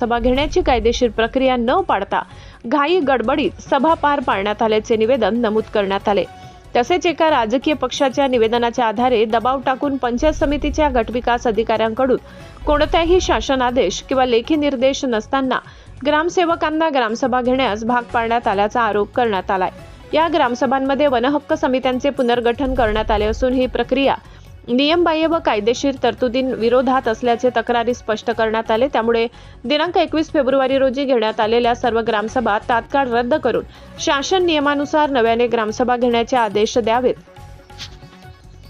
सभा घेण्याची कायदेशीर प्रक्रिया न पाळता घाई गडबडीत सभा पार पाडण्यात आल्याचे निवेदन नमूद करण्यात आले। तसेच एका राजकीय पक्षाच्या निवेदनाच्या आधारे दबाव टाकून पंचायत समितीच्या गटविकास अधिकाऱ्यांकडून कोणताही शासन आदेश किंवा लेखी निर्देश नसताना ग्रामसेवकांना ग्रामसभा घेण्यास भाग पाडण्यात आल्याचा आरोप करण्यात आलाय। या ग्रामसभांमध्ये वनहक्क समित्यांचे पुनर्गठन करण्यात आले असून ही प्रक्रिया नियमबाह्य व कायदेशीर तरतुदींविरोधात असल्याचे तक्रारी स्पष्ट करण्यात आले। त्यामुळे दिनांक 21 फेब्रुवारी रोजी घेण्यात आलेल्या सर्व ग्रामसभा तात्काळ रद्द करून शासन नियमानुसार नव्याने ग्रामसभा घेण्याचे आदेश द्यावेत।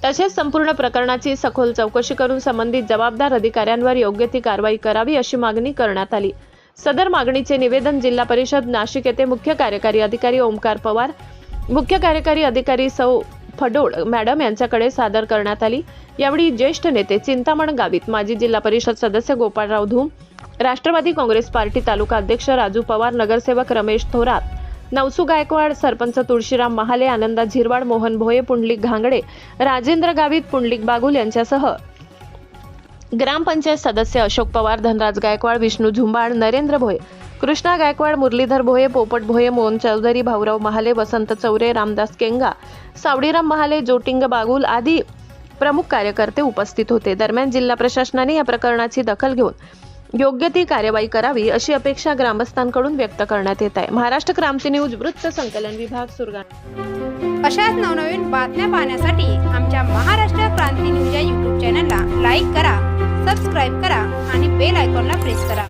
तसेच संपूर्ण प्रकरणाची सखोल चौकशी करून संबंधित जबाबदार अधिकाऱ्यांवर योग्य ती कारवाई करावी अशी मागणी करण्यात आली। सदर मागणीचे निवेदन जिल्हा परिषद नाशिक येथे मुख्य कार्यकारी अधिकारी ओमकार पवार, मुख्य कार्यकारी अधिकारी सौ फडोळ मॅडम यांच्याकडे सादर करण्यात आली। यावेळी ज्येष्ठ नेते चिंतामण गावित, माजी जिल्हा परिषद सदस्य गोपाळराव धूम, राष्ट्रवादी काँग्रेस पार्टी तालुका अध्यक्ष राजू पवार, नगरसेवक रमेश थोरात, नवसू गायकवाड, सरपंच तुळशीराम महाले, आनंदा झिरवाड, मोहन भोये, पुंडलिक घांगडे, राजेंद्र गावित, पुंडलिक बागुल यांच्यासह ग्रामपंचायत सदस्य अशोक पवार, धनराज गायकवाड, विष्णू झुंबाड, नरेंद्र भोये, कृष्णा गायकवाड, मुरलीधर भोये, पोपट भोये, मोहन चौधरी, भाऊराव महाले, वसंत चौरे, रामदास केंगा, सावडीराम महाले, जोटिंग बागुल आदी प्रमुख कार्यकर्ते उपस्थित होते। दरम्यान जिल्हा प्रशासनाने या प्रकरणाची दखल घेऊन योग्य ती कार्यवाही करावी अशी अपेक्षा ग्रामस्थांकडून व्यक्त करण्यात येत आहे। महाराष्ट्र क्रांती न्यूज वृत्त संकलन विभाग, सुरगाणा। अशाच नवनवीन बातम्या पाहण्यासाठी आमच्या महाराष्ट्र क्रांती न्यूज या YouTube चॅनलला लाईक करा, सबस्क्राईब करा आणि बेल आयकॉनला प्रेस करा।